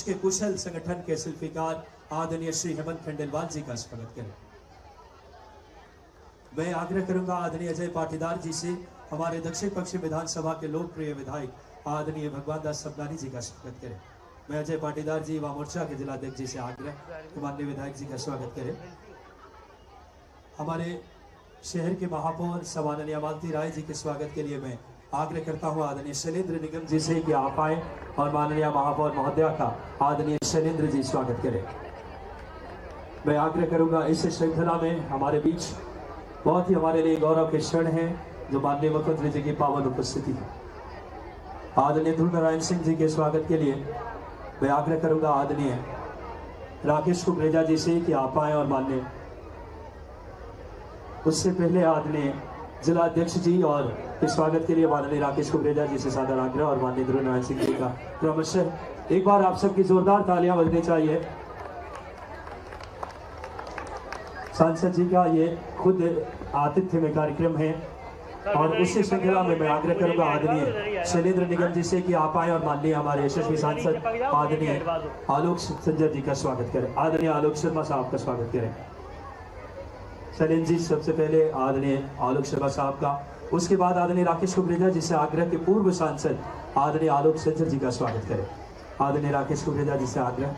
के कुशल संगठन के शिल्पकार आदरणीय श्री हेमंत खंडेलवाल जी का स्वागत करें। मैं आग्रह करूंगा आदरणीय अजय पाटीदार जी से हमारे दक्षिण पश्चिम विधानसभा के लोकप्रिय विधायक आदरणीय भगवान दास सबनानी जी का स्वागत करें। मैं अजय पाटीदार जी युवा मोर्चा के जिलाध्यक्ष जी से आग्रह माननीय विधायक जी का स्वागत करें। हमारे शहर के महापौर सम्माननीय मालती राय जी के स्वागत के लिए मैं आग्रह करता हूं आदरणीय शैलेंद्र निगम जी से कि आप आए और माननीय महापौर महोदया का आदरणीय शैलेंद्र जी स्वागत करें। मैं आग्रह करूंगा इस श्रृंखला में हमारे बीच बहुत ही हमारे लिए गौरव के क्षण है जो माननीय मुख्यमंत्री जी की पावन उपस्थिति है। आदरणीय ध्रुव नारायण सिंह जी के स्वागत के लिए मैं आग्रह करूंगा आदरणीय राकेश कुकरेजा जी से कि आप आए और माननीय उससे पहले आदरणीय जिला अध्यक्ष जी और इस स्वागत के लिए माननीय राकेश कुकरेजा जी से सादर आग्रह और माननीय ध्रुव नारायण सिंह जी का क्रमशः एक बार आप सबकी जोरदार तालियां बजनी चाहिए। सांसद जी का ये खुद आतिथ्य में कार्यक्रम है और उसी श्रृंखला में मैं आग्रह करूंगा आदरणीय शैलेंद्र निगम जी से कि आप आए और माननीय हमारे यशस्वी सांसद आदरणीय आलोक संजय जी का स्वागत करें। आदरणीय आलोक शर्मा साहब का स्वागत करें। शैलेंद्र जी सबसे पहले आदरणीय आलोक शर्मा साहब का, उसके बाद आदरणीय राकेश कुकरेजा जी से आग्रह के पूर्व सांसद आदरणीय आलोक संजय जी का स्वागत करें। आदरणीय राकेश कुकरेजा जी से आग्रह।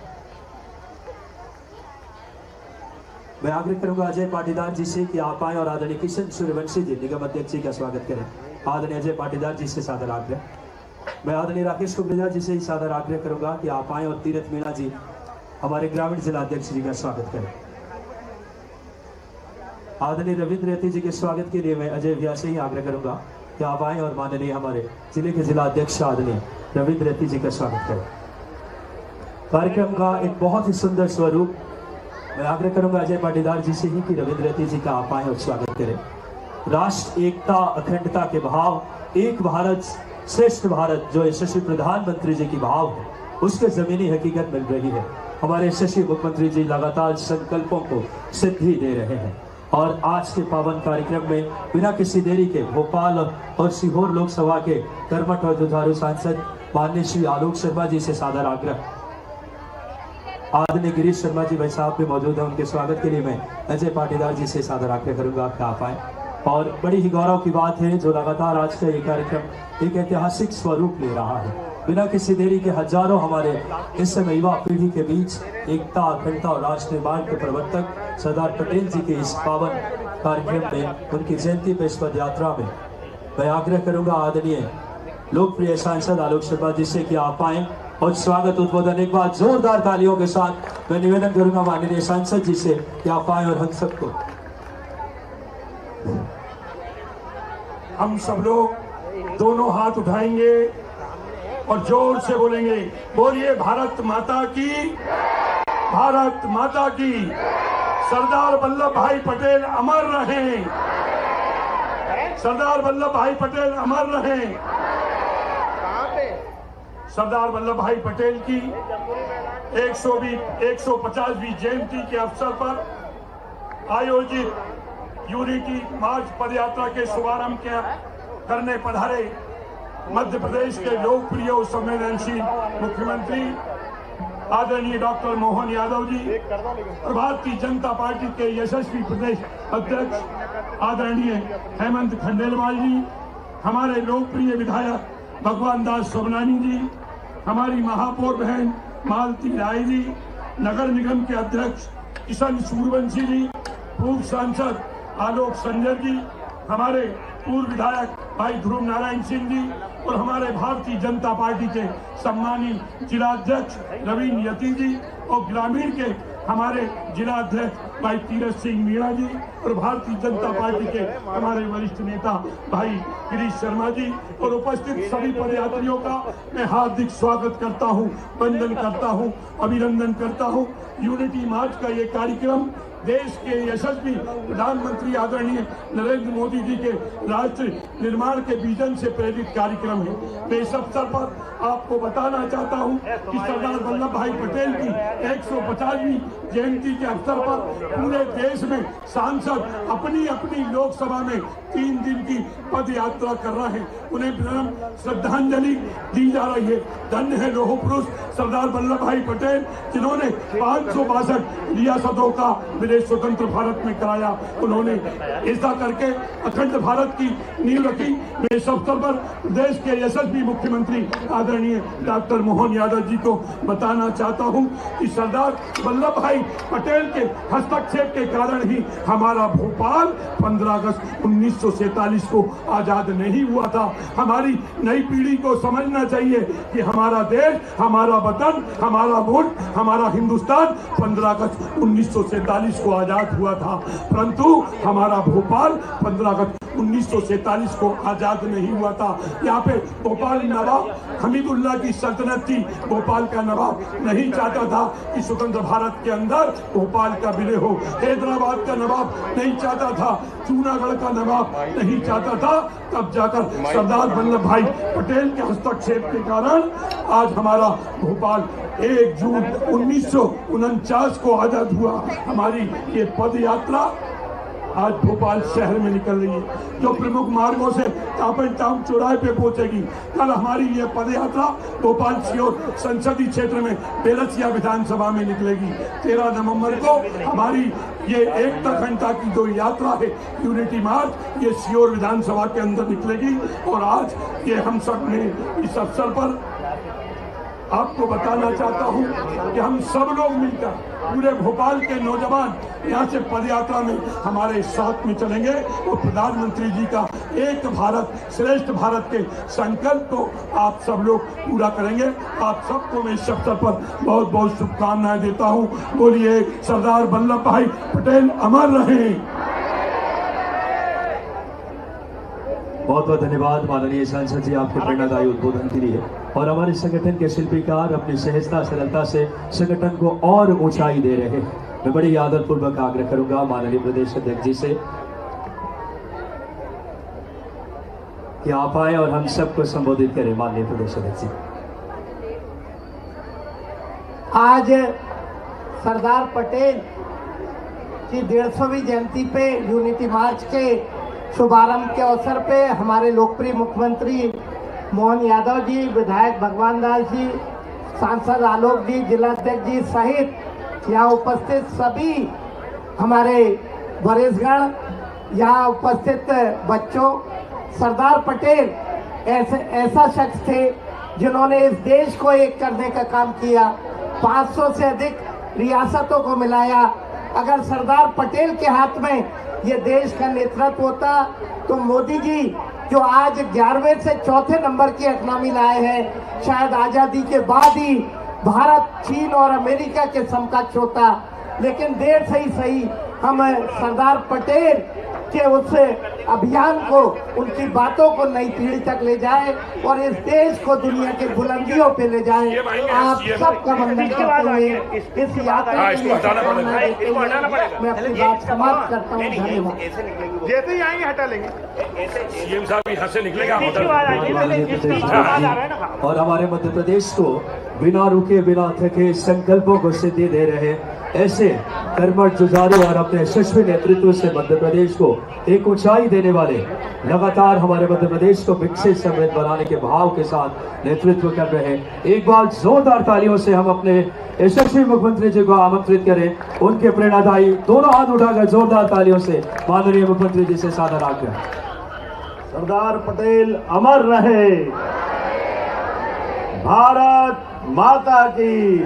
मैं आग्रह करूंगा अजय पाटीदार जी से कि आप आए और आदरणीय किशन सूर्यवंशी जी निगम अध्यक्ष जी का स्वागत करें। आदरणीय अजय पाटीदार जी से सादर आग्रह। मैं आदरणीय राकेश कुकरेजा जी से सादर आग्रह करूंगा कि आप आए और तीरथ मीणा जी हमारे ग्रामीण जिला अध्यक्ष जी का स्वागत करें। आदरणीय रविंद्र रेती जी के स्वागत के लिए मैं अजय व्यास से ही आग्रह करूंगा कि आप आए और माननीय हमारे जिले के जिला अध्यक्ष आदरणीय रविंद्र रेती जी का स्वागत करें। कार्यक्रम का एक बहुत ही सुंदर स्वरूप मैं आग्रह करूंगा अजय पाटीदार जी से ही कि रविंद्र रेती जी का आप आए और स्वागत करें। राष्ट्र एकता अखंडता के भाव, एक भारत श्रेष्ठ भारत जो यशस्वी प्रधानमंत्री जी की भाव है उसके जमीनी हकीकत मिल रही है। हमारे यशस्वी मुख्यमंत्री जी लगातार संकल्पों को सिद्धि दे रहे हैं और आज के पावन कार्यक्रम में बिना किसी देरी के भोपाल और सीहोर लोकसभा के कर्मठ और जुझारू सांसद माननीय श्री आलोक शर्मा जी से सादर आग्रह। आदरणीय गिरीश शर्मा जी भाई साहब भी मौजूद हैं, उनके स्वागत के लिए मैं अजय पाटीदार जी से सादर आग्रह करूंगा कि आप आए। और बड़ी ही गौरव की बात है जो लगातार आज का ये कार्यक्रम एक ऐतिहासिक स्वरूप ले रहा है। बिना किसी देरी के हजारों हमारे इस समय युवा पीढ़ी के बीच एकता अखंडता और राष्ट्र निर्माण के प्रवर्तक सरदार पटेल जी के इस पावन कार्यक्रम में उनकी जयंती पे इस पद यात्रा में मैं आग्रह करूंगा आदरणीय लोकप्रिय सांसद आलोक शर्मा जी से कि आप आए और स्वागत उद्बोधन एक बार जोरदार तालियों के साथ मैं निवेदन करूंगा माननीय सांसद जी से कि आप आए और हम सबको हम सब लोग दोनों हाथ उठाएंगे और जोर से बोलेंगे, बोलिए भारत माता की, भारत माता की। सरदार वल्लभ भाई पटेल अमर रहें, सरदार वल्लभ भाई पटेल अमर रहें। सरदार वल्लभ भाई पटेल की 150वीं जयंती के अवसर पर आयोजित यूनिटी मार्च पदयात्रा के शुभारंभ करने पधारे मध्य प्रदेश के लोकप्रिय और संवेदनशील मुख्यमंत्री आदरणीय डॉक्टर मोहन यादव जी और भारतीय जनता पार्टी के यशस्वी प्रदेश अध्यक्ष आदरणीय हेमंत खंडेलवाल जी, हमारे लोकप्रिय विधायक भगवान दास सबनानी जी, हमारी महापौर बहन मालती राय जी, नगर निगम के अध्यक्ष किशन सूर्यवंशी जी, पूर्व सांसद आलोक संजय जी, हमारे पूर्व विधायक भाई ध्रुव नारायण सिंह जी और हमारे भारतीय जनता पार्टी के सम्मानित जिलाध्यक्ष रवीन यती जी और ग्रामीण के हमारे जिलाध्यक्ष भाई तीरथ सिंह मीणा जी और भारतीय जनता पार्टी के हमारे वरिष्ठ नेता भाई गिरीश शर्मा जी और उपस्थित सभी पदयात्रियों का मैं हार्दिक स्वागत करता हूं, वंदन करता हूं, अभिनंदन करता हूं। यूनिटी मार्च का ये कार्यक्रम देश के यशस्वी प्रधानमंत्री आदरणीय नरेंद्र मोदी जी के राष्ट्र निर्माण के विजन से प्रेरित कार्यक्रम है। मैं इस अवसर पर आपको बताना चाहता हूं कि सरदार वल्लभ भाई पटेल की 150वीं जयंती के अवसर पर पूरे देश में सांसद अपनी अपनी लोकसभा में 3 दिन की पद यात्रा कर रहे हैं। उन्हें विनम्र श्रद्धांजलि दी जा रही है। धन्य है लोह पुरुष सरदार वल्लभ भाई पटेल, जिन्होंने 562 रियासतों का विलय स्वतंत्र भारत में कराया। उन्होंने ऐसा करके अखंड भारत की नींव रखी। मैं इस अवसर पर प्रदेश के यशस्वी मुख्यमंत्री आदरणीय डॉक्टर मोहन यादव जी को बताना चाहता हूं कि सरदार वल्लभ भाई पटेल के हस्तक्षेप के कारण ही हमारा भोपाल 15 अगस्त 1947 को आजाद नहीं हुआ था। हमारी नई पीढ़ी को समझना चाहिए कि हमारा देश, हमारा वतन, हमारा मुल्क, हमारा हिंदुस्तान 15 अगस्त 1947 को आजाद हुआ था, परंतु हमारा भोपाल 15 अगस्त 1947 को आजाद नहीं हुआ था। यहाँ पे भोपाल नवाब हमीदुल्लाह की सल्तनत थी। भोपाल का नवाब नहीं चाहता था कि स्वतंत्र भारत के अंदर भोपाल का विलय हो। हैदराबाद का नवाब नहीं चाहता था, जूनागढ़ का नवाब नहीं चाहता था। तब जाकर सरदार वल्लभ भाई पटेल के हस्तक्षेप के कारण आज हमारा भोपाल 1 जून 1949 को आजाद हुआ। हमारी ये पद यात्रा आज भोपाल शहर में निकल रही है, जो प्रमुख मार्गों से टापन टाउन चौराहे पे पहुंचेगी। कल हमारी ये पद यात्रा भोपाल सीहोर संसदीय क्षेत्र में बेलसिया विधानसभा में निकलेगी। 13 नवंबर को हमारी ये एकता घंटा की जो यात्रा है यूनिटी मार्च, ये सीहोर विधानसभा के अंदर निकलेगी। और आज ये हम सब ने इस अवसर पर आपको बताना चाहता हूं कि हम सब लोग मिलकर पूरे भोपाल के नौजवान यहाँ से पदयात्रा में हमारे साथ में चलेंगे और प्रधानमंत्री जी का एक भारत श्रेष्ठ भारत के संकल्प को आप सब लोग पूरा करेंगे। आप सबको मैं इस अवसर पर बहुत बहुत शुभकामनाएं देता हूँ। बोलिए सरदार वल्लभ भाई पटेल अमर रहें। बहुत बहुत धन्यवाद माननीय सांसद जी आपके प्रेरणादायी उद्बोधन के लिए। और हमारे संगठन के शिल्पीकार अपनी सहजता सरलता से संगठन को और ऊंचाई दे रहे हैं। मैं बड़ी आदर पूर्वक आग्रह करूंगा माननीय प्रदेश अध्यक्ष जी से कि आप आए और हम सबको संबोधित करें। माननीय प्रदेश अध्यक्ष जी, आज सरदार पटेल की 150वीं जयंती पे यूनिटी मार्च के शुभारंभ के अवसर पे हमारे लोकप्रिय मुख्यमंत्री मोहन यादव जी, विधायक भगवान दास जी, सांसद आलोक जी, जिलाध्यक्ष जी सहित यहाँ उपस्थित सभी हमारे वरिष्ठगण, यहाँ उपस्थित बच्चों, सरदार पटेल ऐसा शख्स थे जिन्होंने इस देश को एक करने का काम किया। 500 से अधिक रियासतों को मिलाया। अगर सरदार पटेल के हाथ में ये देश का नेतृत्व होता तो मोदी जी जो आज 11वें से 4थे नंबर की इकनॉमी लाए हैं, शायद आजादी के बाद ही भारत चीन और अमेरिका के समकक्ष होता। लेकिन देर से ही सही हम सरदार पटेल के उस अभियान को, उनकी बातों को नई पीढ़ी तक ले जाए और इस देश को दुनिया के बुलंदियों पे ले जाए। आप सबका वंदन करते हुए इस यात्रा मैं अपनी बात समाप्त करता हूँ। धन्यवाद। जैसे ही आएंगे हटा लेंगे। सीएम साहब यहाँ से निकलेगा। और हमारे मध्य प्रदेश को बिना रुके बिना थके संकल्पों को सिद्धि दे रहे ऐसे कर्मठ, जुझारू और अपने यशस्वी नेतृत्व से मध्य प्रदेश को एक ऊंचाई देने वाले, लगातार हमारे मध्य प्रदेश को विकसित समृद्ध बनाने के भाव के साथ नेतृत्व कर रहे हैं। एक बार जोरदार तालियों से हम अपने यशस्वी मुख्यमंत्री जी को आमंत्रित करें। उनके प्रेरणादायी दोनों हाथ उठाकर जोरदार तालियों से माननीय मुख्यमंत्री जी से सादर आग्रह। सरदार पटेल अमर रहे। भारत माता की,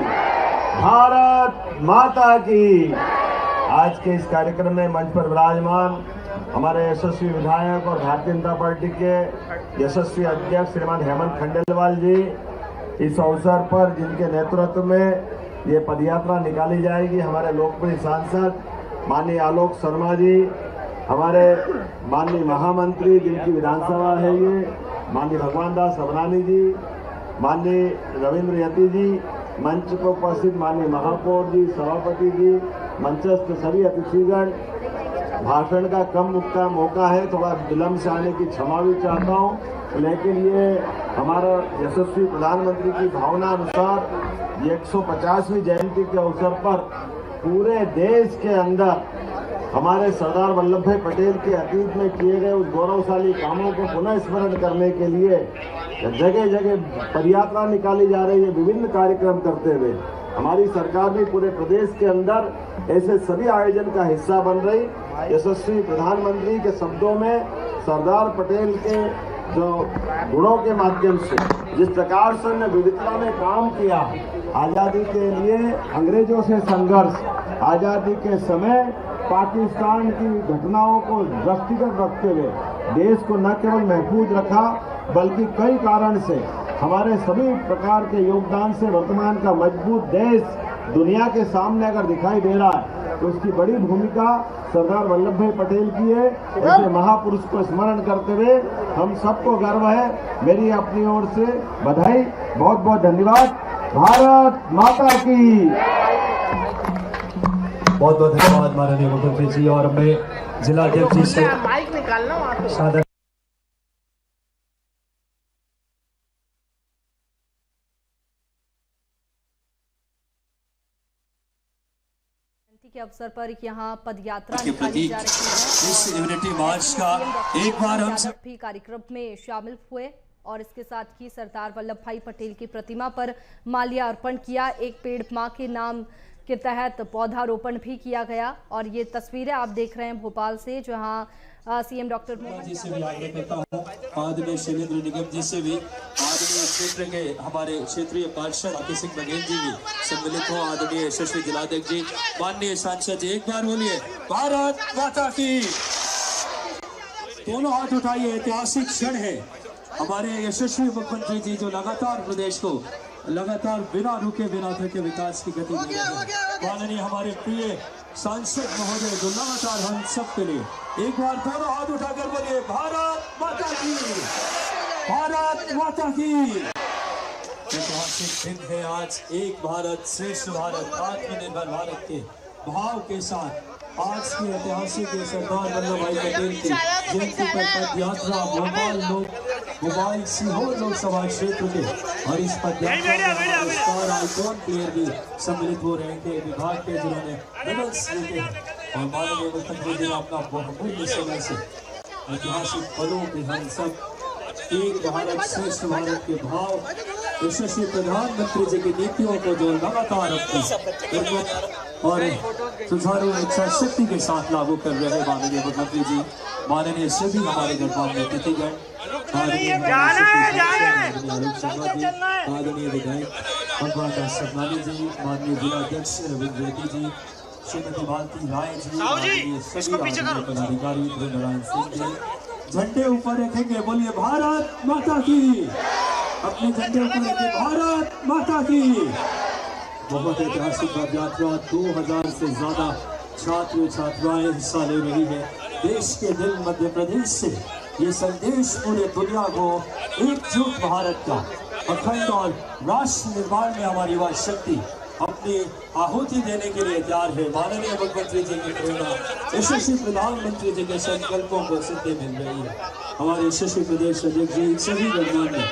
भारत माता की। आज के इस कार्यक्रम में मंच पर विराजमान हमारे यशस्वी विधायक और भारतीय जनता पार्टी के यशस्वी अध्यक्ष श्रीमान हेमंत खंडेलवाल जी, इस अवसर पर जिनके नेतृत्व में ये पदयात्रा निकाली जाएगी, हमारे लोकप्रिय सांसद माननीय आलोक शर्मा जी, हमारे माननीय महामंत्री जिनकी विधानसभा है ये माननीय भगवान दास सबनानी जी, माननीय रविंद्र यति जी, मंच पर उपस्थित माननीय महापौर जी, सभापति जी, मंचस्थ सभी अतिथिगण, भाषण का कम मौका है, थोड़ा विलंब से आने की क्षमा भी चाहता हूँ, लेकिन ये हमारा यशस्वी प्रधानमंत्री की भावना अनुसार ये 150वीं जयंती के अवसर पर पूरे देश के अंदर हमारे सरदार वल्लभ भाई पटेल के अतीत में किए गए उस गौरवशाली कामों को पुनः स्मरण करने के लिए जगह जगह पदयात्रा निकाली जा रही है। विभिन्न कार्यक्रम करते हुए हमारी सरकार भी पूरे प्रदेश के अंदर ऐसे सभी आयोजन का हिस्सा बन रही। यशस्वी प्रधानमंत्री के शब्दों में सरदार पटेल के जो गुणों के माध्यम से जिस प्रकार से उन्होंने विविधता में काम किया, आज़ादी के लिए अंग्रेजों से संघर्ष, आज़ादी के समय पाकिस्तान की घटनाओं को दृष्टिगत रखते हुए देश को न केवल महफूज रखा बल्कि कई कारण से हमारे सभी प्रकार के योगदान से वर्तमान का मजबूत देश दुनिया के सामने अगर दिखाई दे रहा है तो उसकी बड़ी भूमिका सरदार वल्लभ भाई पटेल की है। ऐसे महापुरुष को स्मरण करते हुए हम सबको गर्व है। मेरी अपनी ओर से बधाई, बहुत बहुत धन्यवाद। भारत माता की। बहुत बहुत धन्यवाद माननीय मुख्यमंत्री जी। और मैं जिला अध्यक्ष जी से माइक निकालना सादर के अवसर पर यहाँ पदयात्रा के प्रति निकाली जा रही है। इस यूनिटी मार्च का एक बार हम सब भी कार्यक्रम में शामिल हुए और इसके साथ ही सरदार वल्लभ भाई पटेल की प्रतिमा पर माल्या अर्पण किया। एक पेड़ मां के नाम के तहत पौधारोपण भी किया गया और ये तस्वीरें आप देख रहे हैं भोपाल से, जहां सीएम डॉक्टर जी से भी आग्रह करता हूँ, आदरणीय शैलेंद्र निगम जी से भी, आदरणीय क्षेत्र के हमारे क्षेत्रीय पार्षद आके सिंह बघेल जी भी सम्मिलित हो, आदरणीय यशस्वी जिलाध्यक्ष जी, माननीय सांसद जी, एक बार बोलिए भारत माता की। दोनों हाथ उठाइए, ऐतिहासिक क्षण है। हमारे यशस्वी मुख्यमंत्री जी जो लगातार प्रदेश को लगातार बिना रुके बिना थके विकास की गति दे रहे हैं। माननीय हमारे प्रिय सांसद महोदय जो लगातार हम सब के लिए एक बार दोनों हाथ उठाकर बोलिए भारत माता की, भारत माता की। ऐतिहासिक दिन है आज, एक भारत श्रेष्ठ भारत, आत्मनिर्भर भारत के भाव के साथ आज की ऐतिहासिक सरदार वल्लभ भाई पटेल की जयंती पर पदयात्रा भोपाल सीहोर लोकसभा क्षेत्र के और इस पदयात्रा में स्टार आइकॉन प्लेयर भी सम्मिलित हो रहे थे, विभाग के जिन्होंने मेडल्स जीते हैं। और माननीय मुख्यमंत्री जी ने अपना बहुमूल्य समय से ऐतिहासिक पलों के हम सब एक भारत श्रेष्ठ भारत के भाव यशस्वी प्रधानमंत्री जी की नीतियों को जो लगातार अपनी और सुचारू इच्छा शक्ति के साथ लागू कर रहे हैं माननीय मुख्यमंत्री जी, माननीय सभी हमारे गणमान्य अतिथिगण, आदरणीय विधायक भगवान दास सतनामी जी, माननीय जिलाध्यक्ष रविंद्र रेड्डी जी, श्रीमती मालती राय जी, सभी पदाधिकारी नारायण सिंह जी, झंडे ऊपर रखेंगे, बोलिए भारत माता की। अपने झंडे ऊपर रखेंगे, भारत माता की। बहुत ऐतिहासिक पदयात्रा, 2000 से ज्यादा छात्र छात्राएं हिस्सा ले रही है। देश के दिल मध्य प्रदेश से ये संदेश पूरे दुनिया को एकजुट भारत का अखंड और राष्ट्र निर्माण में हमारी युवा शक्ति अपनी आहुति देने के लिए तैयार है। माननीय मुख्यमंत्री जी की प्रेरणा, यशस्वी प्रधानमंत्री जी के संकल्पों को सिद्धि मिल रही है। हमारे यशस्वी प्रदेश अध्यक्ष जी सभी गणमान्य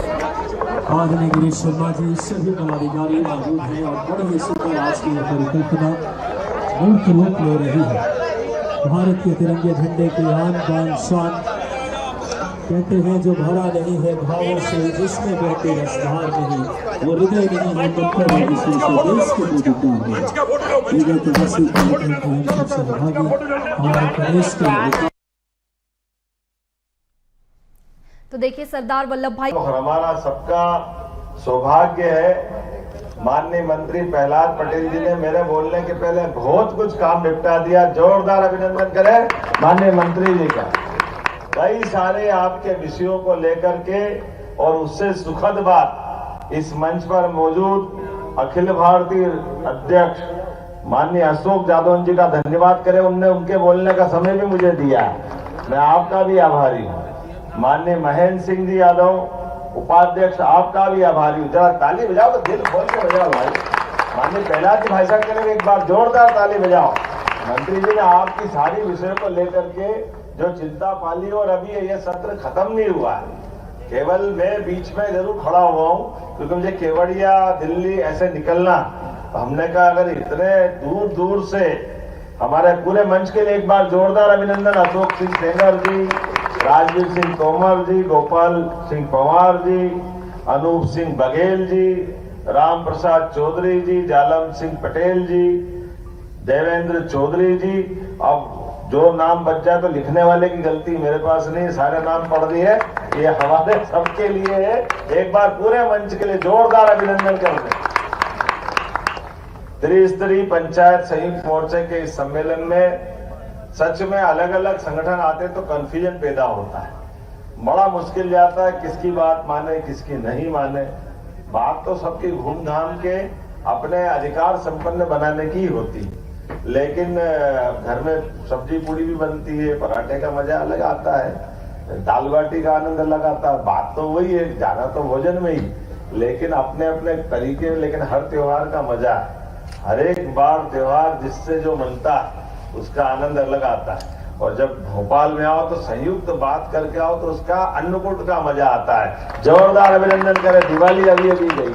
आदरणीय गिरीश शर्मा जी, सभी पदाधिकारी मौजूद हैं और बड़े ही सुंदर आज की परिकल्पना मूर्त रूप ले रही है। भारत के तिरंगे झंडे की आन बान शान, कहते हैं जो भरा नहीं है भावों से, जिसमें बहते रसधार नहीं, वो हृदय नहीं है पत्थर है, जिसमें से देश के पूजता है। ये ऐतिहासिक कार्यक्रम के हम सब सहभागी हमारे प्रदेश के। तो देखिए सरदार वल्लभ भाई, और हमारा सबका सौभाग्य है, माननीय मंत्री प्रहलाद पटेल जी ने मेरे बोलने के पहले बहुत कुछ काम निपटा दिया। जोरदार अभिनंदन करें माननीय मंत्री जी का। कई सारे आपके विषयों को लेकर के और उससे सुखद बात, इस मंच पर मौजूद अखिल भारतीय अध्यक्ष माननीय अशोक जादव जी का धन्यवाद करें, उनने उनके बोलने का समय भी मुझे दिया। मैं आपका भी आभारी हूँ। माननीय महेंद्र सिंह जी यादव उपाध्यक्ष, आपका भी आभारी हूँ। जरा ताली बजाओ तो दिल खोल के बजाओ भाई। माननीय प्रहलाद जी भाई साहब के लिए एक बार जोरदार ताली बजाओ। मंत्री जी ने आपकी सारी विषयों को लेकर के जो चिंता पाली, और अभी यह सत्र खत्म नहीं हुआ है, केवल मैं बीच में जरूर खड़ा हुआ हूं क्योंकि मुझे केवड़िया दिल्ली ऐसे निकलना, हमने कहा अगर इतने दूर दूर से हमारे पूरे मंच के लिए एक बार जोरदार अभिनंदन अशोक सिंह सेंगर जी, राजवीर सिंह तोमर जी, गोपाल सिंह पंवार जी, अनूप सिंह बघेल जी, राम प्रसाद चौधरी जी, जालम सिंह पटेल जी, देवेंद्र चौधरी जी। अब जो नाम बच जाए तो लिखने वाले की गलती मेरे पास नहीं, सारे नाम पढ़ दिए, ये हमारे सबके लिए है। एक बार पूरे मंच के लिए जोरदार अभिनंदन कर दें। त्रिस्तरीय पंचायत संयुक्त मोर्चे के इस सम्मेलन में सच में अलग अलग संगठन आते तो कंफ्यूजन पैदा होता है, बड़ा मुश्किल जाता है किसकी बात माने किसकी नहीं माने। बात तो सबकी घूम घाम के अपने अधिकार संपन्न बनाने की होती है, लेकिन घर में सब्जी पूड़ी भी बनती है, पराठे का मजा अलग आता है, दाल बाटी का आनंद अलग आता है। बात तो वही है, जाना तो भोजन में ही, लेकिन अपने अपने तरीके में। लेकिन हर त्योहार का मजा, हर एक बार त्योहार जिससे जो मनता है उसका आनंद अलग आता है। और जब भोपाल में आओ तो संयुक्त बात करके आओ तो उसका अन्नकूट का मजा आता है। जोरदार अभिनंदन करें। दिवाली अभी अभी गई,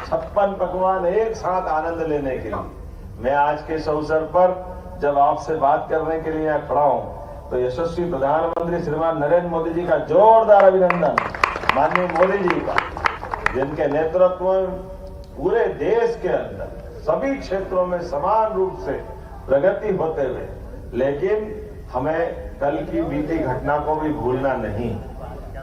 56 पकवान एक साथ आनंद लेने के लिए। मैं आज के इस अवसर पर जब आपसे बात करने के लिए यहाँ खड़ा हूं तो यशस्वी प्रधानमंत्री श्रीमान नरेंद्र मोदी जी का जोरदार अभिनंदन, माननीय मोदी जी का, जिनके नेतृत्व में पूरे देश के अंदर सभी क्षेत्रों में समान रूप से प्रगति होते हुए, लेकिन हमें कल की बीती घटना को भी भूलना नहीं।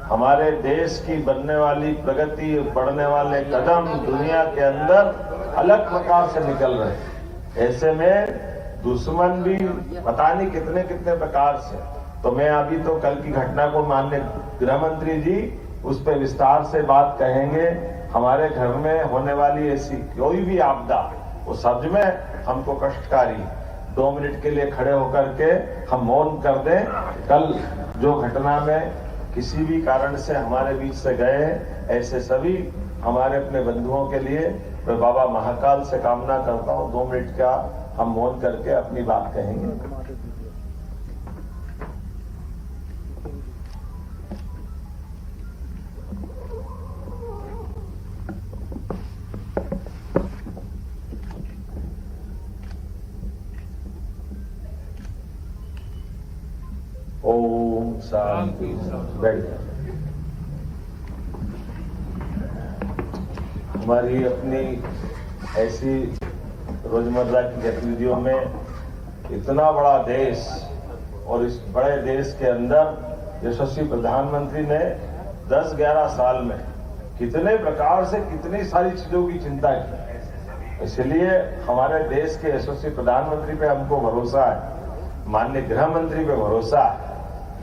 हमारे देश की बनने वाली प्रगति, बढ़ने वाले कदम दुनिया के अंदर अलग प्रकार से निकल रहे हैं। ऐसे में दुश्मन भी पता नहीं कितने कितने प्रकार से। तो मैं अभी तो कल की घटना को माननीय गृह मंत्री जी उस पर विस्तार से बात कहेंगे। हमारे घर में होने वाली ऐसी कोई भी आपदा वो सच में हमको कष्टकारी। 2 मिनट के लिए खड़े होकर के हम मौन कर दें। कल जो घटना में किसी भी कारण से हमारे बीच से गए, ऐसे सभी हमारे अपने बंधुओं के लिए मैं बाबा महाकाल से कामना करता हूं 2 मिनट का हम मौन करके अपनी बात कहेंगे। ओम शांति। हमारी अपनी ऐसी रोजमर्रा की गतिविधियों में इतना बड़ा देश और इस बड़े देश के अंदर यशस्वी प्रधानमंत्री ने 10-11 साल में कितने प्रकार से कितनी सारी चीजों की चिंता की। इसलिए हमारे देश के यशस्वी प्रधानमंत्री पे हमको भरोसा है, माननीय गृह मंत्री पे भरोसा है।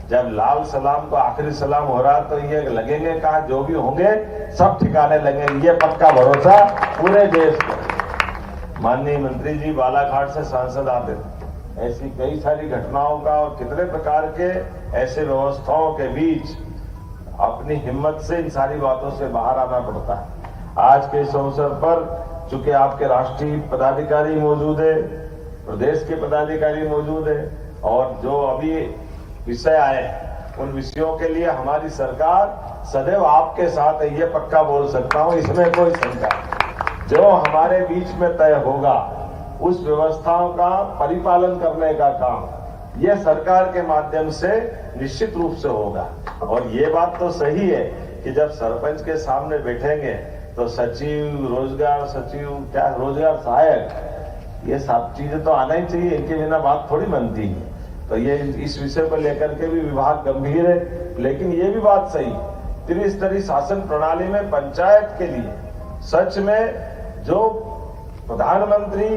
जब लाल सलाम को आखिरी सलाम हो रहा तो ये लगेंगे कहा जो भी होंगे सब ठिकाने लगेंगे, ये पक्का भरोसा पूरे देश को। माननीय मंत्री जी बालाघाट से सांसद आते थे, ऐसी कई सारी घटनाओं का और कितने प्रकार के ऐसे व्यवस्थाओं के बीच अपनी हिम्मत से इन सारी बातों से बाहर आना पड़ता है। आज के इस अवसर पर चूंकि आपके राष्ट्रीय पदाधिकारी मौजूद है, प्रदेश के पदाधिकारी मौजूद है, और जो अभी विषय आए उन विषयों के लिए हमारी सरकार सदैव आपके साथ है, ये पक्का बोल सकता हूं, इसमें कोई शंका नहीं। जो हमारे बीच में तय होगा उस व्यवस्थाओं का परिपालन करने का काम ये सरकार के माध्यम से निश्चित रूप से होगा। और ये बात तो सही है कि जब सरपंच के सामने बैठेंगे तो सचिव, रोजगार सचिव, क्या रोजगार सहायक, ये सब चीजें तो आना ही चाहिए, इनके बिना बात थोड़ी बनती है। तो ये इस विषय को लेकर के भी विभाग गंभीर है। लेकिन ये भी बात सही, त्रिस्तरीय शासन प्रणाली में पंचायत के लिए सच में जो प्रधानमंत्री,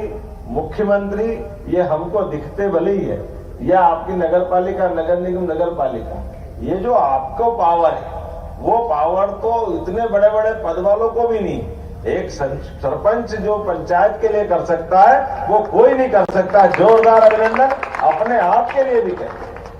मुख्यमंत्री ये हमको दिखते भले ही है, या आपकी नगर पालिका, नगर निगम, नगर पालिका, ये जो आपको पावर है वो पावर तो इतने बड़े बड़े पद वालों को भी नहीं। एक सरपंच जो पंचायत के लिए कर सकता है वो कोई नहीं कर सकता। जोरदार अभिनंदन अपने आप के लिए भी करें,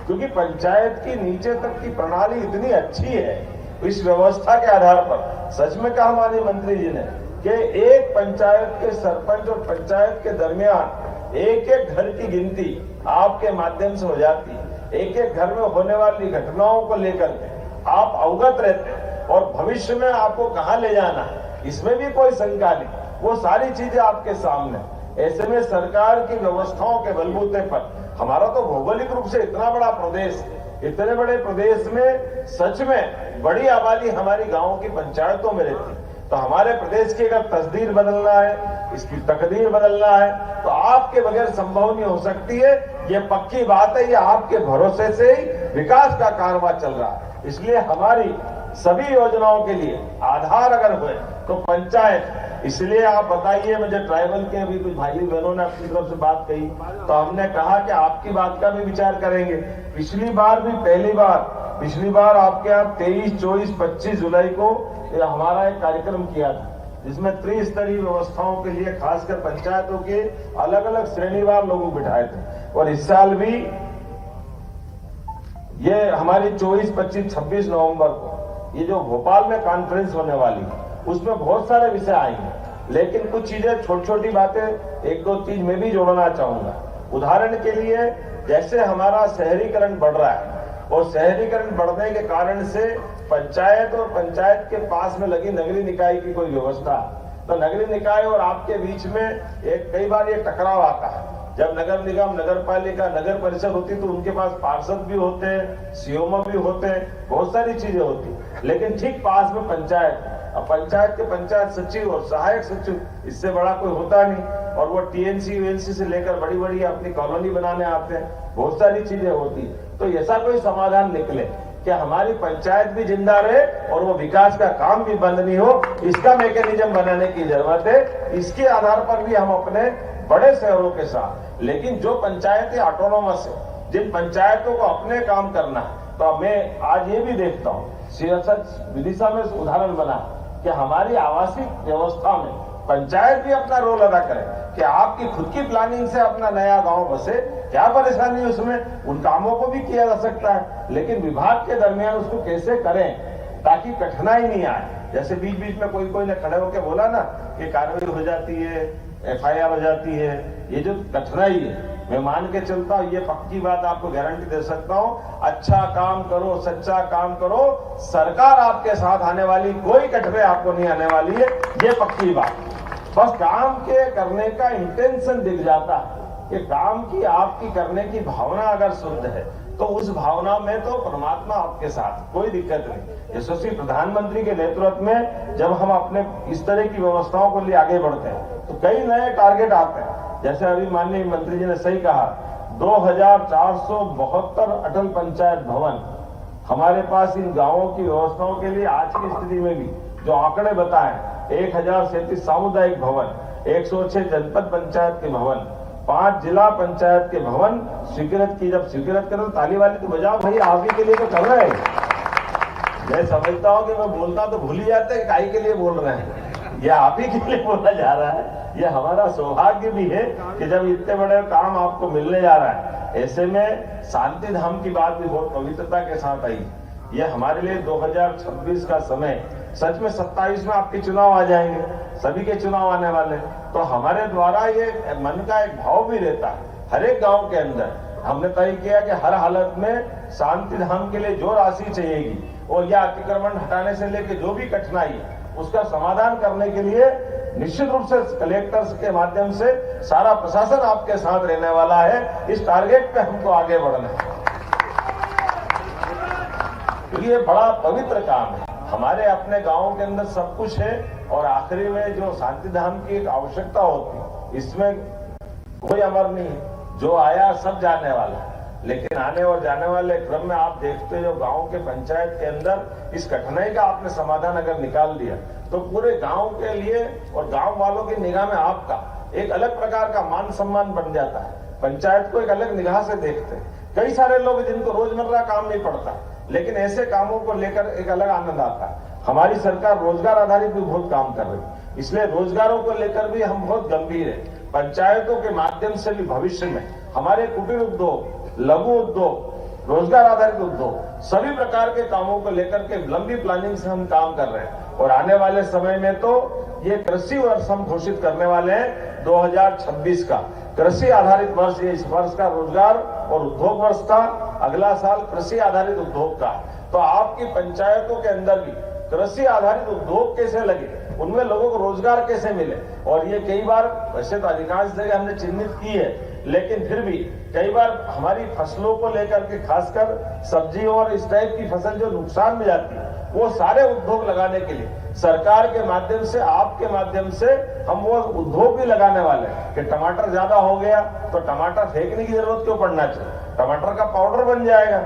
क्योंकि पंचायत की नीचे तक की प्रणाली इतनी अच्छी है। इस व्यवस्था के आधार पर सच में कहा माननीय मंत्री जी ने कि एक पंचायत के सरपंच और पंचायत के दरमियान एक एक घर की गिनती आपके माध्यम से हो जाती है। एक एक घर में होने वाली घटनाओं को लेकर आप अवगत रहते हैं और भविष्य में आपको कहां ले जाना है इसमें भी कोई शंका नहीं, वो सारी चीजें आपके सामने। ऐसे में सरकार की व्यवस्थाओं के बलबूते पर हमारा तो भौगोलिक रूप से इतना बड़ा प्रदेश, इतने बड़े प्रदेश में सच में बड़ी आबादी हमारी गांवों की पंचायतों में रहती है। तो हमारे प्रदेश की अगर तस्दीर बदलना है, इसकी तकदीर बदलना है तो आपके बगैर संभव नहीं हो सकती है। ये पक्की बात है, ये आपके भरोसे से ही विकास का कारवां चल रहा है। इसलिए हमारी सभी योजनाओं के लिए आधार अगर हुए तो पंचायत। इसलिए आप बताइए, मुझे ट्राइबल के अभी कुछ भाई बहनों ने अपनी तरफ से बात कही तो हमने कहा कि आपकी बात का भी विचार करेंगे। पिछली बार भी पिछली बार आपके यहाँ 23, 24, 25 जुलाई को हमारा एक कार्यक्रम किया था जिसमें त्रिस्तरीय व्यवस्थाओं के लिए खासकर पंचायतों के अलग अलग श्रेणीवार लोगों को बिठाए थे। और इस साल भी ये हमारी 24, 25, 26 नवंबर को ये जो भोपाल में कॉन्फ्रेंस होने वाली है उसमें बहुत सारे विषय आएंगे, लेकिन कुछ चीजें छोटी छोटी बातें 1-2 चीज में भी जोड़ना चाहूंगा। उदाहरण के लिए जैसे हमारा शहरीकरण बढ़ रहा है और शहरीकरण बढ़ने के कारण से पंचायत और पंचायत के पास में लगी नगरीय निकाय की कोई व्यवस्था, तो नगरीय निकाय और आपके बीच में कई बार ये टकराव आता है। जब नगर निगम, नगर पालिका, नगर परिषद होती तो उनके पास पार्षद भी होते हैं, सीओमओ भी होते हैं, बहुत सारी चीजें होती, लेकिन ठीक पास में पंचायत। अब पंचायत के पंचायत सचिव और सहायक सचिव, इससे बड़ा कोई होता नहीं। और वो टीएनसी वीएनसी से लेकर बड़ी बड़ी अपनी कॉलोनी बनाने आते हैं, बहुत सारी चीजें होती। तो ऐसा कोई समाधान निकले कि हमारी पंचायत भी जिंदा रहे और वो विकास का काम भी बंद नहीं हो, इसका मैकेनिज्म बनाने की जरूरत है। इसके आधार पर भी हम अपने बड़े शहरों के साथ, लेकिन जो पंचायतें ऑटोनोमस है, जिन पंचायतों को अपने काम करना है, तो मैं आज ये भी देखता हूँ सियासत विदिशा में उदाहरण बना कि हमारी आवासीय व्यवस्था में पंचायत भी अपना रोल अदा करे कि आपकी खुद की प्लानिंग से अपना नया गांव बसे, क्या परेशानी है उसमें, उन कामों को भी किया जा सकता है, लेकिन विभाग के दरमियान उसको कैसे करें ताकि कठिनाई नहीं आए। जैसे बीच बीच में कोई ने खड़े होकर बोला ना कि कार्रवाई हो जाती है, एफआईआर हो जाती है, ये जो कठिनाई है मैं मान के चलता हूँ, ये पक्की बात आपको गारंटी दे सकता हूँ, अच्छा काम करो, सच्चा काम करो, सरकार आपके साथ आने वाली, कोई कठिनाई आपको नहीं आने वाली है, ये पक्की बात। बस काम के करने का इंटेंशन दिख जाता है कि काम की आपकी करने की भावना अगर शुद्ध है तो उस भावना में तो परमात्मा आपके साथ, कोई दिक्कत नहीं। यशस्वी प्रधानमंत्री के नेतृत्व में जब हम अपने इस तरह की व्यवस्थाओं को लिए आगे बढ़ते हैं तो कई नए टारगेट आते हैं। जैसे अभी माननीय मंत्री जी ने सही कहा, 2472 अटल पंचायत भवन हमारे पास इन गांवों की व्यवस्थाओं के लिए आज की स्थिति में भी जो आंकड़े बताए, 1037 सामुदायिक भवन, 106 जनपद पंचायत के भवन, 5 जिला पंचायत के भवन स्वीकृत की। जब स्वीकृत करो ताली वाली तो बजाओ भाई, आप ही के लिए तो कर रहे हैं। मैं समझता हूं कि मैं बोलता तो भूल ही जाते हैं काहे के लिए बोल रहे हैं, यह आप ही के लिए बोला जा रहा है। यह हमारा सौभाग्य भी है कि जब इतने बड़े काम आपको मिलने जा रहा है, ऐसे में शांति धाम की बात भी बहुत पवित्रता के साथ आई। यह हमारे लिए 2026 का समय, सच में 27 में आपके चुनाव आ जाएंगे, सभी के चुनाव आने वाले, तो हमारे द्वारा ये मन का एक भाव भी रहता है। हर एक गांव के अंदर हमने तय किया कि हर हालत में शांति धाम के लिए जो राशि चाहिएगी और यह अतिक्रमण हटाने से लेकर जो भी कठिनाई है उसका समाधान करने के लिए निश्चित रूप से कलेक्टर्स के माध्यम से सारा प्रशासन आपके साथ रहने वाला है। इस टारगेट पे हमको आगे बढ़ना है, क्योंकि ये बड़ा पवित्र काम है। हमारे अपने गांवों के अंदर सब कुछ है और आखिरी में जो शांति धाम की एक आवश्यकता होती, इसमें कोई अमर नहीं है, जो आया सब जाने वाला है। लेकिन आने और जाने वाले क्रम में आप देखते हो गांव के पंचायत के अंदर इस कठिनाई का आपने समाधान अगर निकाल दिया तो पूरे गांव के लिए और गांव वालों की निगाह में आपका एक अलग प्रकार का मान सम्मान बन जाता है। पंचायत को एक अलग निगाह से देखते हैं। कई सारे लोग जिनको रोजमर्रा काम नहीं पड़ता, लेकिन ऐसे कामों को लेकर एक अलग आनंद आता है। हमारी सरकार रोजगार आधारित भी बहुत काम कर रही है, इसलिए रोजगारों को लेकर भी हम बहुत गंभीर है। पंचायतों के माध्यम से भी भविष्य में हमारे कुटीर उद्योग, लघु उद्योग, रोजगार आधारित उद्योग, सभी प्रकार के कामों को लेकर के लंबी प्लानिंग से हम काम कर रहे हैं और आने वाले समय में तो ये कृषि वर्ष हम घोषित करने वाले हैं 2026 का। कृषि आधारित वर्ष, ये इस वर्ष का रोजगार और उद्योग वर्ष था, अगला साल कृषि आधारित उद्योग का। तो आपकी पंचायतों के अंदर भी कृषि आधारित उद्योग कैसे लगे, उनमें लोगों को रोजगार कैसे मिले। और ये कई बार, वैसे तो अधिकांश जगह हमने चिन्हित की है, लेकिन फिर भी कई बार हमारी फसलों को लेकर के, खासकर सब्जी और इस टाइप की फसल जो नुकसान में जाती है, वो सारे उद्योग लगाने के लिए सरकार के माध्यम से, आपके माध्यम से हम वो उद्योग भी लगाने वाले हैं कि टमाटर ज्यादा हो गया तो टमाटर फेंकने की जरूरत क्यों पड़ना चाहिए, टमाटर का पाउडर बन जाएगा।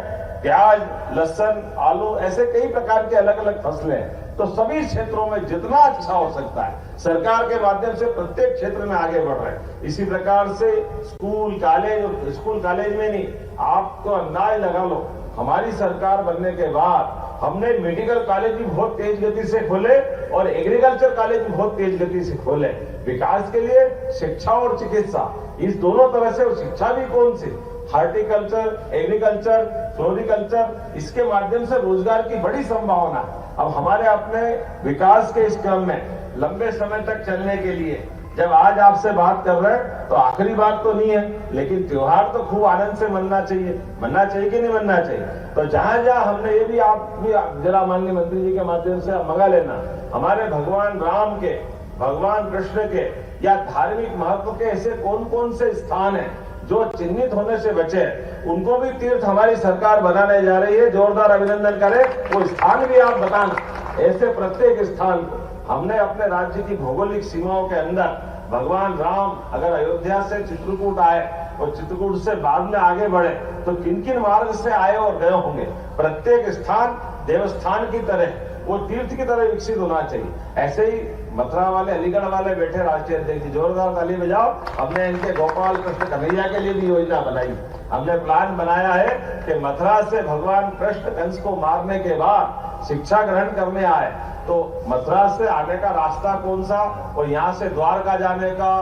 प्याज, लहसुन, आलू, ऐसे कई प्रकार के अलग अलग फसलें हैं। तो सभी क्षेत्रों में जितना अच्छा हो सकता है सरकार के माध्यम से प्रत्येक क्षेत्र में आगे बढ़ रहे हैं। इसी प्रकार से स्कूल कॉलेज में नहीं, आप तो अंदाज लगा लो, हमारी सरकार बनने के बाद हमने मेडिकल कॉलेज भी बहुत तेज गति से खोले और एग्रीकल्चर कॉलेज भी बहुत तेज गति से खोले। विकास के लिए शिक्षा और चिकित्सा, इस दोनों तरह से, शिक्षा भी कौन सी, हार्टिकल्चर, एग्रीकल्चर, फ्लोरिकल्चर, इसके माध्यम से रोजगार की बड़ी संभावना है। अब हमारे अपने विकास के इस क्रम में लंबे समय तक चलने के लिए जब आज आपसे बात कर रहे हैं तो आखिरी बात तो नहीं है, लेकिन त्योहार तो खूब आनंद से मनना चाहिए कि नहीं मनना चाहिए। तो जहां जहां हमने, ये भी आप भी जरा माननीय मंत्री जी के माध्यम से आप मंगा लेना, हमारे भगवान राम के, भगवान कृष्ण के या धार्मिक महत्व के ऐसे कौन कौन से स्थान हैं जो चिन्हित होने से बचे, उनको भी तीर्थ हमारी सरकार बनाने जा रही है। जोरदार अभिनंदन करें, वो स्थान भी आप बताना। ऐसे प्रत्येक स्थान को हमने अपने राज्य की भौगोलिक सीमाओं के अंदर, भगवान राम अगर अयोध्या से चित्रकूट आए और चित्रकूट से बाद में आगे बढ़े तो किन किन मार्ग से आए और गए होंगे, प्रत्येक स्थान देवस्थान की तरह, वो तीर्थ की तरह विकसित होना चाहिए। ऐसे ही मथुरा वाले, अलीगढ़ वाले बैठे राष्ट्रीय अध्यक्ष, जोरदार ताली बजाओ। हमने इनके गोपाल कृष्ण कन्हैया के लिए भी योजना बनाई, हमने प्लान बनाया है कि मथुरा से भगवान कृष्ण कंस को मारने के बाद शिक्षा ग्रहण करने आए, तो मथुरा से आने का रास्ता कौन सा, और यहाँ से द्वारका जाने का,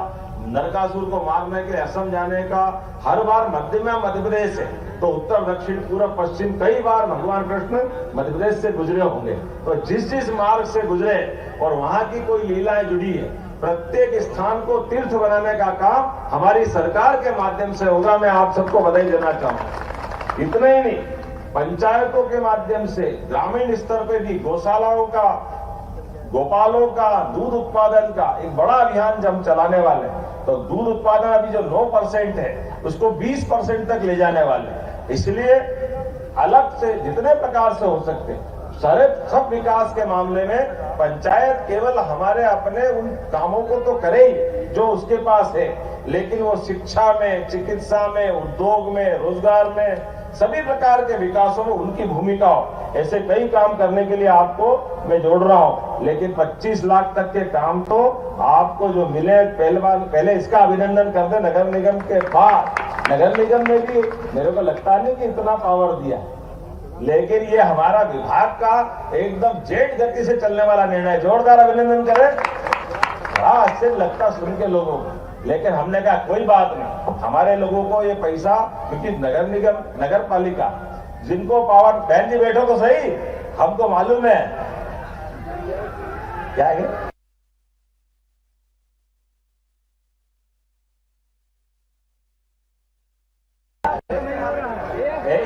नरकासुर को मारने के असम जाने का, हर बार मध्य प्रदेश है, तो उत्तर, दक्षिण, पूर्व, पश्चिम, कई बार भगवान कृष्ण मध्य प्रदेश से गुजरे होंगे। तो जिस जिस मार्ग से गुजरे और वहां की कोई लीलाएं जुड़ी है, प्रत्येक स्थान को तीर्थ बनाने का काम हमारी सरकार के माध्यम से होगा। मैं आप सबको बधाई देना चाहूंगा। इतना ही नहीं, पंचायतों के माध्यम से ग्रामीण स्तर पे भी गौशालाओं का, गोपालों का, दूध उत्पादन का एक बड़ा अभियान जब हम चलाने वाले हैं। तो दूध उत्पादन अभी जो 9% है उसको 20% तक ले जाने वाले हैं। इसलिए अलग से जितने प्रकार से हो सकते सब विकास के मामले में पंचायत केवल हमारे अपने उन कामों को तो करे ही जो उसके पास है, लेकिन वो शिक्षा में, चिकित्सा में, उद्योग में, रोजगार में, सभी प्रकार के विकासों में उनकी भूमिका हो। ऐसे कई काम करने के लिए आपको मैं जोड़ रहा हूं, लेकिन 25 लाख तक के काम तो आपको जो मिले, पहले इसका अभिनंदन कर दे। नगर निगम के बाद नगर निगम में भी मेरे को लगता नहीं कि इतना पावर दिया, लेकिन ये हमारा विभाग का एकदम जेट गति से चलने वाला निर्णय। जोरदार अभिनंदन करें। बड़ा आश्चर्य लगता सुन के लोगों को, लेकिन हमने कहा कोई बात नहीं, हमारे लोगों को ये पैसा, क्योंकि नगर निगम, नगर पालिका जिनको पावर, बहन जी बैठो तो सही, हमको मालूम है क्या है।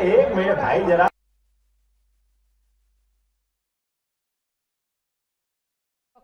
एक मिनट भाई जरा,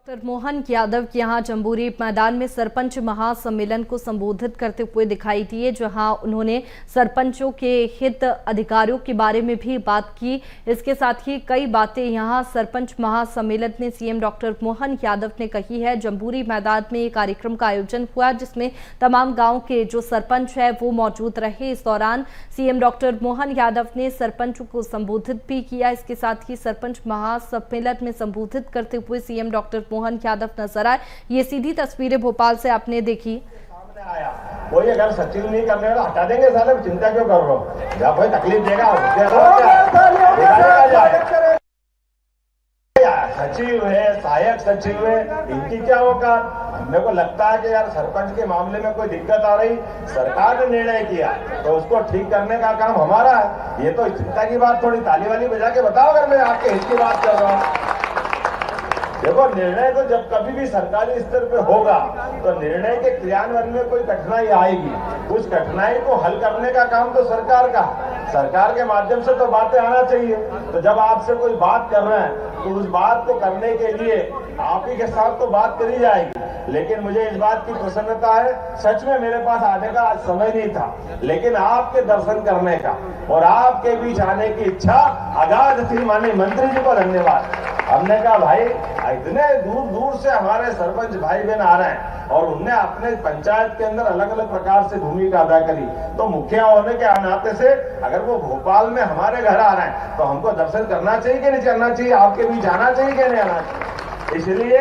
डॉक्टर मोहन यादव के यहाँ जम्बूरी मैदान में सरपंच महासम्मेलन को संबोधित करते हुए दिखाई दिए, जहां उन्होंने सरपंचों के हित अधिकारियों के बारे में भी बात की। इसके साथ ही कई बातें यहां सरपंच महासम्मेलन में सीएम डॉक्टर मोहन यादव ने कही है। जम्बूरी मैदान में एक कार्यक्रम का आयोजन हुआ जिसमें तमाम गाँव के जो सरपंच है वो मौजूद रहे। इस दौरान सीएम डॉक्टर मोहन यादव ने सरपंचों को संबोधित भी किया। इसके साथ ही सरपंच महासम्मेलन में संबोधित करते हुए सीएम डॉक्टर मोहन यादव नजर आए। ये सीधी तस्वीरें भोपाल से आपने देखी। कोई अगर सचिव नहीं करने वाला हटा देंगे, साले चिंता क्यों कर रहे हो, जब कोई तकलीफ देगा सचिव है, सहायक सचिव है, इनकी क्या होगा। मेरे को लगता है कि यार सरपंच के मामले में कोई दिक्कत आ रही, सरकार ने निर्णय किया तो उसको ठीक करने का काम हमारा है। ये तो चिंता की बात थोड़ी ताली वाली बजा के बताओ अगर मैं आपके हित की बात कर रहा हूँ। देखो, निर्णय तो जब कभी भी सरकारी स्तर पे होगा तो निर्णय के क्रियान्वयन में कोई कठिनाई आएगी, उस कठिनाई को हल करने का काम तो सरकार का, सरकार के माध्यम से तो बातें आना चाहिए। तो जब आपसे कोई बात कर रहे हैं तो उस बात को करने के लिए आप ही के साथ तो बात करी जाएगी। लेकिन मुझे इस बात की प्रसन्नता है, सच में मेरे पास आने का आज समय नहीं था, लेकिन आपके दर्शन करने का और आपके बीच आने की इच्छा अगाध थी। माननीय मंत्री जी को धन्यवाद। हमने कहा भाई इतने दूर दूर से हमारे सरपंच भाई बहन आ रहे हैं और उनने अपने पंचायत के अंदर अलग अलग प्रकार से भूमिका अदा करी, तो मुखिया होने के नाते से अगर वो भोपाल में हमारे घर आ रहे हैं तो हमको दर्शन करना चाहिए कि नहीं करना चाहिए, आपके बीच आना चाहिए कि नहीं आना चाहिए। इसलिए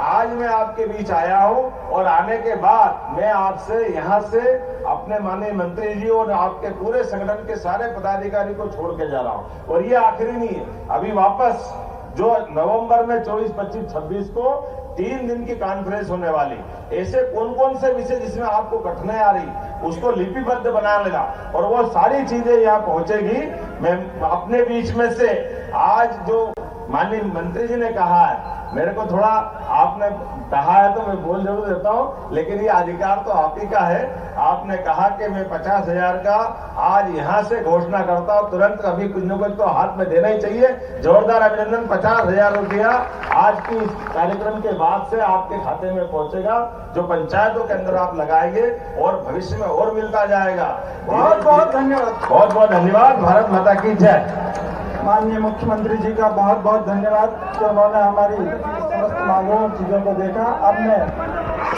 आज मैं आपके बीच आया हूं और आने के बाद मैं आपसे यहाँ से अपने माननीय मंत्री जी और आपके पूरे संगठन के सारे पदाधिकारी को छोड़ के जा रहा हूं। और ये आखिरी नहीं है, अभी वापस जो नवंबर में 24, 25, 26 को 3 दिन की कॉन्फ्रेंस होने वाली, ऐसे कौन कौन से विषय जिसमें आपको कठिनाई आ रही उसको लिपिबद्ध बना लेगा और वो सारी चीजें यहाँ पहुंचेगी। मैं अपने बीच में से आज जो माननीय मंत्री जी ने कहा है, मेरे को थोड़ा आपने कहा है तो मैं बोल जरूर देता हूं, लेकिन ये अधिकार तो आप ही का है। आपने कहा कि मैं 50,000 का आज यहां से घोषणा करता हूं, तुरंत कभी कुछ न कुछ तो हाथ में देना ही चाहिए। जोरदार अभिनंदन। 50,000 रुपया आज की इस कार्यक्रम के बाद से आपके खाते में पहुंचेगा, जो पंचायतों के अंदर आप लगाएंगे और भविष्य में और मिलता जाएगा। बहुत बहुत धन्यवाद। बहुत बहुत धन्यवाद। भारत माता की जय। माननीय मुख्यमंत्री जी का बहुत बहुत धन्यवाद कि उन्होंने हमारी समस्त मांगों चीजों को देखा। अब मैं